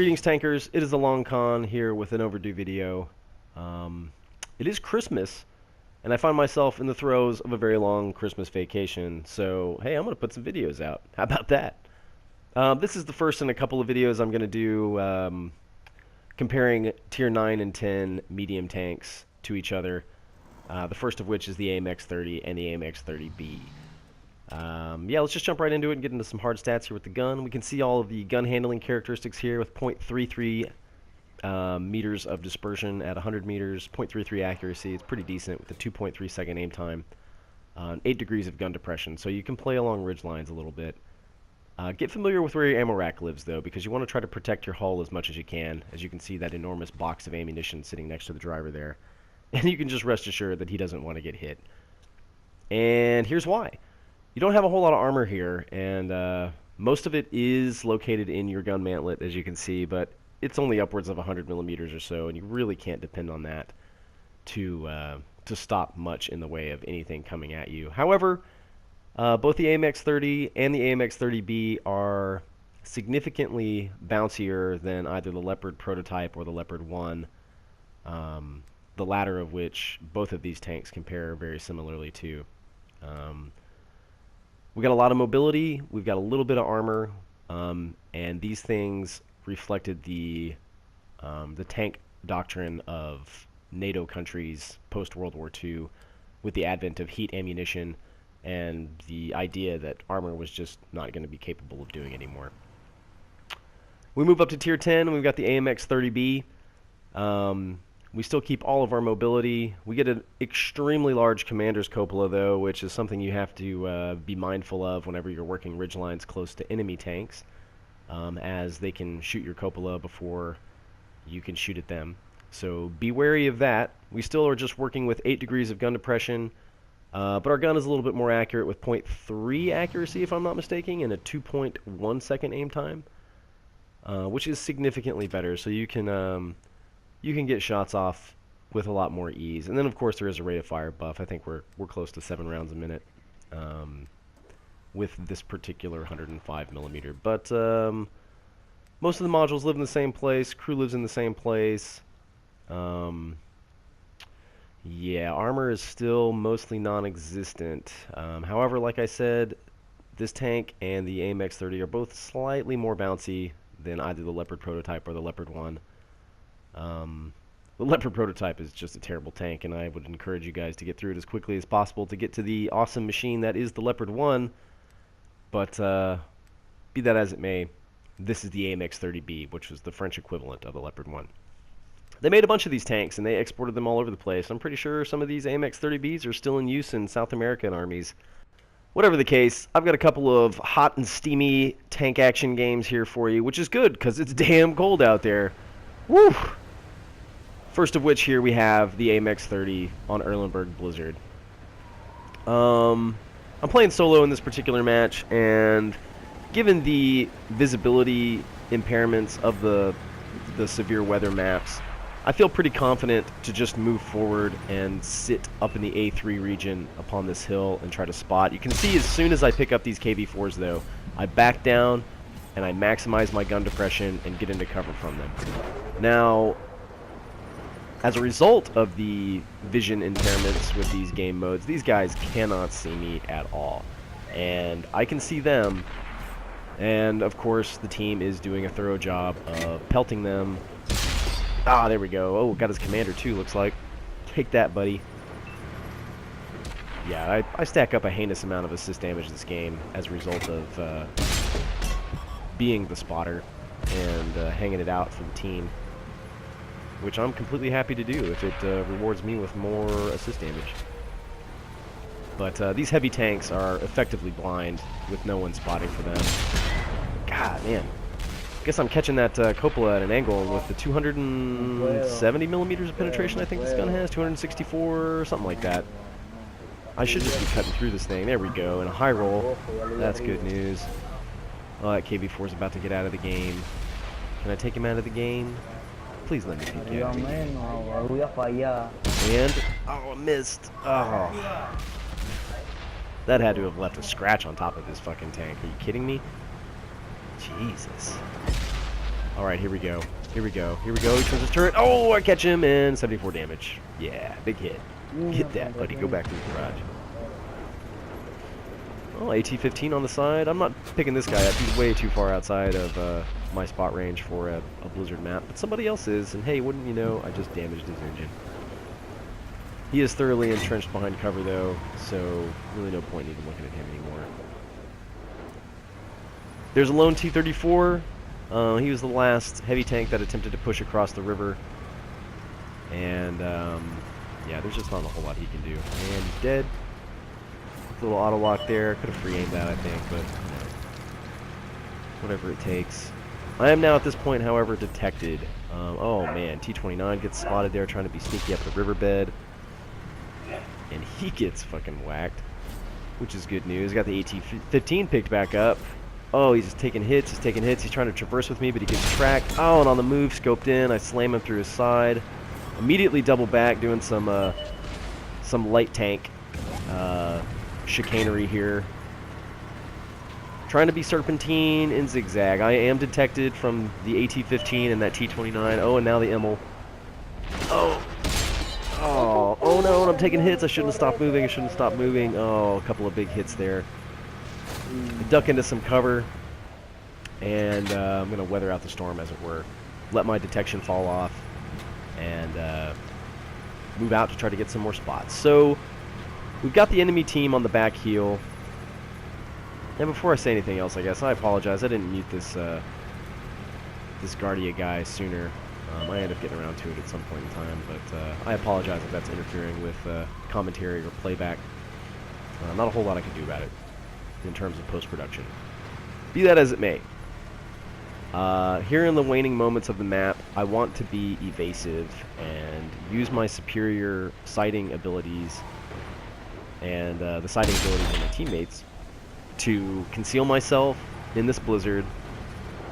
Greetings, tankers. It is the LongKhan here with an overdue video. It is Christmas, and I find myself in the throes of a very long Christmas vacation. So, hey, I'm going to put some videos out. How about that? This is the first in a couple of videos I'm going to do comparing Tier 9 and 10 medium tanks to each other. The first of which is the AMX-30 and the AMX-30B. Yeah, let's just jump right into it and get into some hard stats here with the gun. We can see all of the gun handling characteristics here with 0.33 meters of dispersion at 100 meters, 0.33 accuracy. It's pretty decent with a 2.3 second aim time, 8 degrees of gun depression. So you can play along ridge lines a little bit. Get familiar with where your ammo rack lives, though, because you want to try to protect your hull as much as you can. As you can see, that enormous box of ammunition sitting next to the driver there. And you can just rest assured that he doesn't want to get hit. And here's why. You don't have a whole lot of armor here, and most of it is located in your gun mantlet, as you can see, but it's only upwards of 100 millimeters or so, and you really can't depend on that to stop much in the way of anything coming at you. However, both the AMX-30 and the AMX-30B are significantly bouncier than either the Leopard prototype or the Leopard 1, the latter of which both of these tanks compare very similarly to. We got a lot of mobility, we've got a little bit of armor, and these things reflected the tank doctrine of NATO countries post-World War II with the advent of heat ammunition and the idea that armor was just not going to be capable of doing anymore. We move up to Tier 10, we've got the AMX-30B. We still keep all of our mobility. We get an extremely large commander's cupola, though, which is something you have to be mindful of whenever you're working ridgelines close to enemy tanks, as they can shoot your cupola before you can shoot at them. So be wary of that. We still are just working with 8 degrees of gun depression, but our gun is a little bit more accurate with 0.3 accuracy, if I'm not mistaken, and a 2.1 second aim time, which is significantly better. So you can get shots off with a lot more ease. And then, of course, there is a rate of fire buff. I think we're close to 7 rounds a minute with this particular 105 millimeter. But most of the modules live in the same place. Crew lives in the same place. Yeah, armor is still mostly non-existent. However, like I said, this tank and the AMX-30 are both slightly more bouncy than either the Leopard prototype or the Leopard 1. The Leopard prototype is just a terrible tank, and I would encourage you guys to get through it as quickly as possible to get to the awesome machine that is the Leopard 1. But be that as it may, this is the AMX-30B, which was the French equivalent of the Leopard 1. They made a bunch of these tanks, and they exported them all over the place. I'm pretty sure some of these AMX-30Bs are still in use in South American armies. Whatever the case, I've got a couple of hot and steamy tank action games here for you, which is good, because it's damn cold out there. Woo! First of which here we have the AMX-30 on Erlenberg Blizzard. I'm playing solo in this particular match, and given the visibility impairments of the severe weather maps, I feel pretty confident to just move forward and sit up in the A3 region upon this hill and try to spot. You can see as soon as I pick up these KV-4s, though, I back down and I maximize my gun depression and get into cover from them. Now, as a result of the vision impairments with these game modes, these guys cannot see me at all. And I can see them, and of course the team is doing a thorough job of pelting them. Ah, there we go. Oh, got his commander too, looks like. Take that, buddy. Yeah, I stack up a heinous amount of assist damage this game as a result of being the spotter and hanging it out for the team, which I'm completely happy to do if it rewards me with more assist damage. But these heavy tanks are effectively blind with no one spotting for them. God, man. I guess I'm catching that cupola at an angle with the 270 millimeters of penetration I think this gun has, 264, something like that. I should just be cutting through this thing. There we go, and a high roll. That's good news. Oh, that KV-4 is about to get out of the game. Can I take him out of the game? Please let me peek at me. And, oh, missed. Oh. That had to have left a scratch on top of this fucking tank. Are you kidding me? Jesus. Alright, here we go. Here we go. Here we go. He turns his turret. Oh, I catch him, and 74 damage. Yeah, big hit. Get that, buddy. Go back to the garage. Oh, AT-15 on the side. I'm not picking this guy up. He's way too far outside of my spot range for a Blizzard map. But somebody else is, and hey, wouldn't you know, I just damaged his engine. He is thoroughly entrenched behind cover, though, so really no point in even looking at him anymore. There's a lone T-34. He was the last heavy tank that attempted to push across the river. And, yeah, there's just not a whole lot he can do. And he's dead. Little auto lock there. Could have free aimed that, I think, but, you know, whatever it takes. I am now at this point, however, detected. Oh, man, T-29 gets spotted there trying to be sneaky up the riverbed. And he gets fucking whacked, which is good news. Got the AT-15 picked back up. Oh, he's just taking hits. He's taking hits. He's trying to traverse with me, but he gets tracked. Oh, and on the move, scoped in. I slam him through his side. Immediately double back, doing some light tank chicanery here. Trying to be serpentine and zigzag. I am detected from the AT-15 and that T-29. Oh, and now the Immel. Oh. Oh no, and I'm taking hits. I shouldn't have stopped moving. I shouldn't have stopped moving. Oh, a couple of big hits there. I duck into some cover, and I'm going to weather out the storm, as it were. Let my detection fall off, and move out to try to get some more spots. So, we've got the enemy team on the back heel. And before I say anything else, I guess, I apologize. I didn't mute this Guardia guy sooner. I ended up getting around to it at some point in time, but I apologize if that's interfering with commentary or playback. Not a whole lot I can do about it in terms of post-production. Be that as it may. Here in the waning moments of the map, I want to be evasive and use my superior sighting abilities and the sighting abilities of my teammates to conceal myself in this blizzard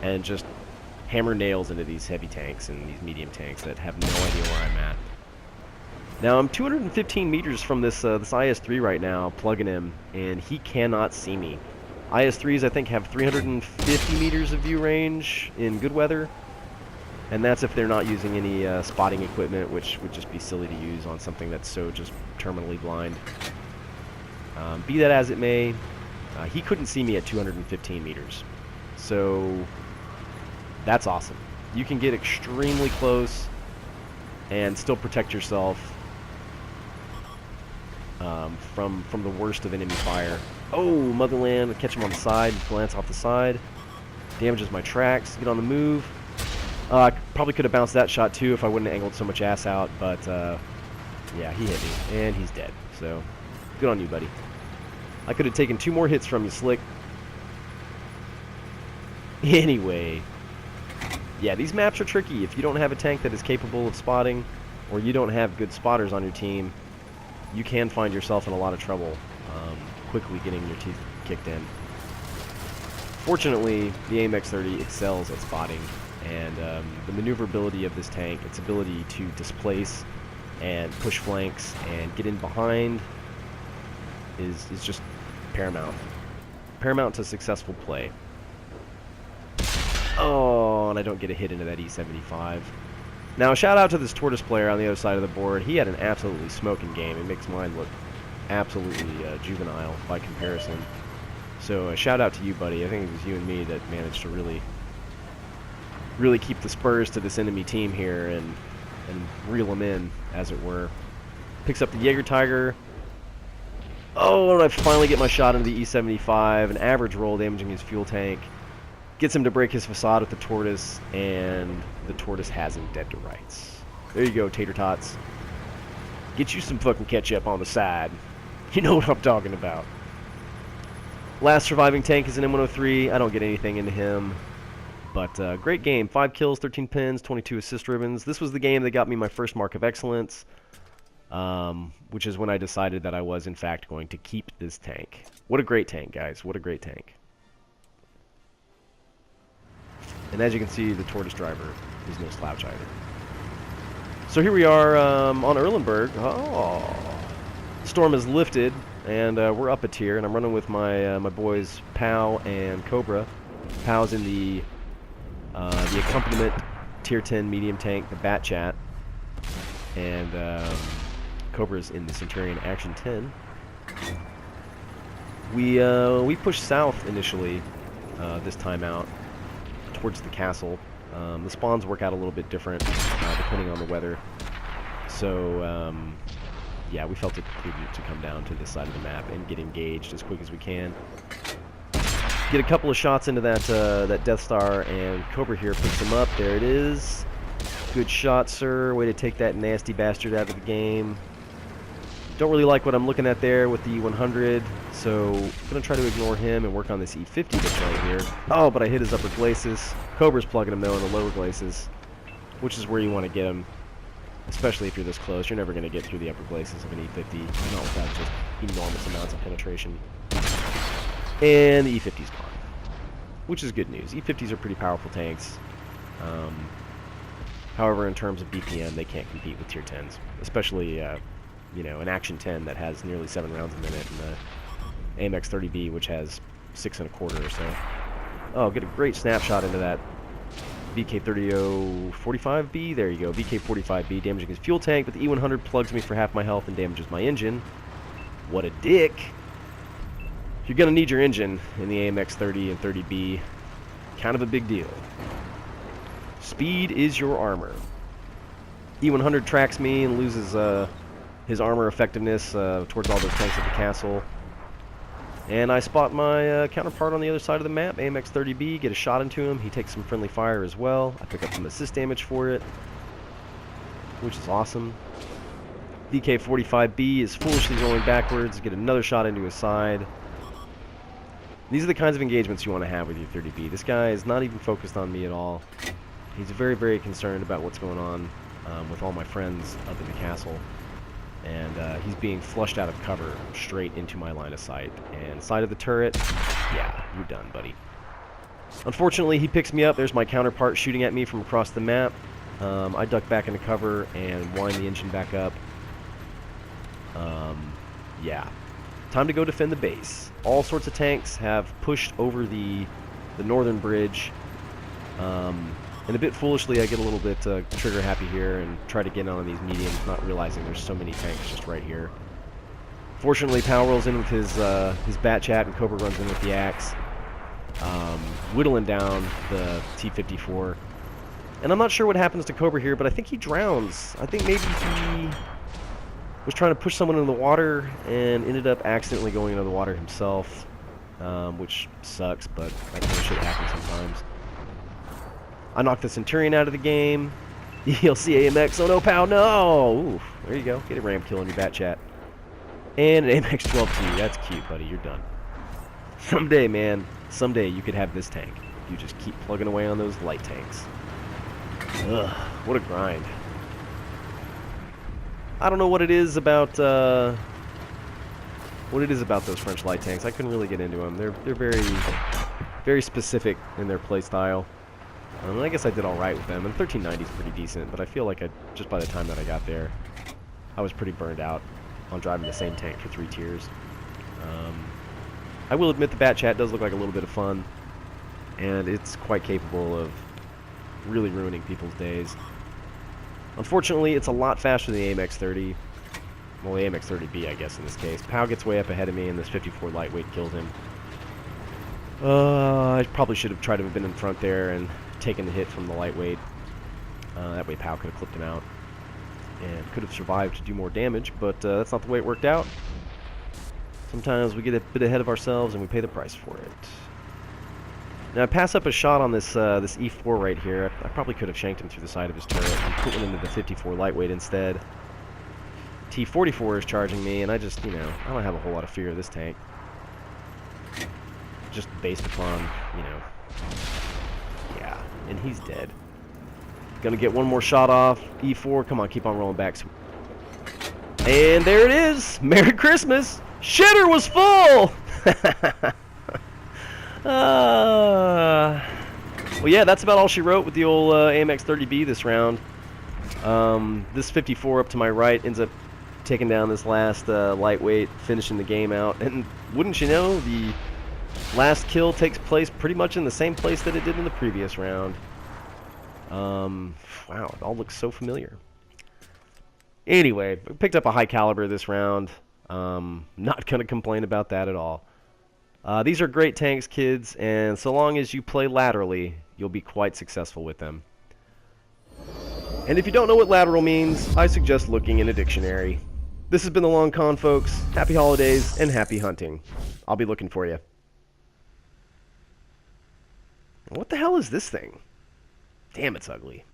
and just hammer nails into these heavy tanks and these medium tanks that have no idea where I'm at. Now I'm 215 meters from this IS-3 right now, plugging him, and he cannot see me. IS-3s I think have 350 meters of view range in good weather, and that's if they're not using any spotting equipment, which would just be silly to use on something that's so just terminally blind. Be that as it may, he couldn't see me at 215 meters, so that's awesome. You can get extremely close and still protect yourself from the worst of enemy fire. Oh, Motherland, catch him on the side, glance off the side. Damages my tracks, get on the move. I probably could have bounced that shot too if I wouldn't have angled so much ass out, but yeah, he hit me, and he's dead. So, good on you, buddy. I could have taken 2 more hits from you, Slick. Anyway, yeah, these maps are tricky. If you don't have a tank that is capable of spotting, or you don't have good spotters on your team, you can find yourself in a lot of trouble quickly getting your teeth kicked in. Fortunately, the AIM-X30 excels at spotting, and the maneuverability of this tank, its ability to displace and push flanks and get in behind is just paramount. Paramount to successful play. Oh, and I don't get a hit into that E75. Now, shout out to this Tortoise player on the other side of the board. He had an absolutely smoking game. It makes mine look absolutely juvenile by comparison. So, shout out to you, buddy. I think it was you and me that managed to really keep the spurs to this enemy team here and reel them in, as it were. Picks up the Jaeger Tiger. Oh, and I finally get my shot into the E75. An average roll damaging his fuel tank. Gets him to break his facade with the Tortoise, and the Tortoise has him dead to rights. There you go, tater tots. Get you some fucking ketchup on the side. You know what I'm talking about. Last surviving tank is an M103. I don't get anything into him. But great game. 5 kills, 13 pins, 22 assist ribbons. This was the game that got me my first mark of excellence, which is when I decided that I was, in fact, going to keep this tank. What a great tank, guys. What a great tank. And as you can see, the Tortoise driver is no slouch either. So here we are on Erlenberg. Oh, storm has lifted, and we're up a tier, and I'm running with my my boys Pow and Cobra. Pow's in the The accompaniment, tier 10 medium tank, the Bat Chat, and Cobra's in the Centurion Action 10. We pushed south initially this time out towards the castle. The spawns work out a little bit different depending on the weather. So yeah, we felt it prudent to come down to this side of the map and get engaged as quick as we can. Get a couple of shots into that that Death Star, and Cobra here picks him up. There it is. Good shot, sir. Way to take that nasty bastard out of the game. Don't really like what I'm looking at there with the E100, so I'm going to try to ignore him and work on this E50 that's right here. Oh, but I hit his upper glacis. Cobra's plugging him, though, in the lower glacis, which is where you want to get him, especially if you're this close. You're never going to get through the upper glacis of an E50, not without just enormous amounts of penetration. And the E50's gone, which is good news. E50s are pretty powerful tanks. However, in terms of BPM, they can't compete with tier 10s, especially you know, an Action 10 that has nearly 7 rounds a minute, and the AMX-30B, which has 6 1/4 or so. Oh, get a great snapshot into that VK3045B. There you go, VK45B, damaging his fuel tank, but the E100 plugs me for half my health and damages my engine. What a dick! You're gonna need your engine in the AMX-30 and 30B. Kind of a big deal. Speed is your armor. E100 tracks me and loses his armor effectiveness towards all those tanks at the castle. And I spot my counterpart on the other side of the map, AMX-30B, get a shot into him. He takes some friendly fire as well. I pick up some assist damage for it, which is awesome. VK45B is foolishly rolling backwards, get another shot into his side. These are the kinds of engagements you want to have with your 30B. This guy is not even focused on me at all. He's very, very concerned about what's going on with all my friends up in the castle. And he's being flushed out of cover straight into my line of sight. And side of the turret, yeah, you're done, buddy. Unfortunately, he picks me up. There's my counterpart shooting at me from across the map. I duck back into cover and wind the engine back up. Yeah. Time to go defend the base. All sorts of tanks have pushed over the northern bridge. And a bit foolishly, I get a little bit trigger happy here and try to get on these mediums, not realizing there's so many tanks just right here. Fortunately, Pal rolls in with his Bat Chat, and Cobra runs in with the axe, whittling down the T-54. And I'm not sure what happens to Cobra here, but I think he drowns. I think maybe he was trying to push someone into the water and ended up accidentally going into the water himself, which sucks, but that kind of shit happens sometimes. I knocked the Centurion out of the game. ELC AMX, oh no, Pow, no! Ooh, there you go, get a ramp kill on your Bat Chat. And an AMX 12T, that's cute, buddy, you're done. Someday, man, someday you could have this tank. You just keep plugging away on those light tanks. Ugh, what a grind. I don't know what it is about those French light tanks. I couldn't really get into them. They're very, very specific in their play style. I guess I did all right with them, and 1390 is pretty decent. But I feel like just by the time that I got there, I was pretty burned out on driving the same tank for 3 tiers. I will admit the Bat Chat does look like a little bit of fun, and it's quite capable of really ruining people's days. Unfortunately, it's a lot faster than the AMX-30. Well, the AMX-30B, I guess, in this case. Pow gets way up ahead of me, and this 54 lightweight kills him. I probably should have tried to have been in front there and taken the hit from the lightweight. That way Pow could have clipped him out and could have survived to do more damage, but that's not the way it worked out. Sometimes we get a bit ahead of ourselves and we pay the price for it. Now I pass up a shot on this this E4 right here. I probably could have shanked him through the side of his turret and put one into the 54 lightweight instead. T-44 is charging me, and I just, you know, I don't have a whole lot of fear of this tank. Just based upon, you know, yeah, and he's dead. Gonna get one more shot off. E4, come on, keep on rolling back. And there it is! Merry Christmas! Shitter was full! Well, yeah, that's about all she wrote with the old AMX-30B this round. This 54 up to my right ends up taking down this last lightweight, finishing the game out. And wouldn't you know, the last kill takes place pretty much in the same place that it did in the previous round. Wow, it all looks so familiar. Anyway, I picked up a high caliber this round. Not going to complain about that at all. These are great tanks, kids, and so long as you play laterally, you'll be quite successful with them. And if you don't know what lateral means, I suggest looking in a dictionary. This has been the Long Con, folks. Happy holidays and happy hunting. I'll be looking for you. What the hell is this thing? Damn, it's ugly.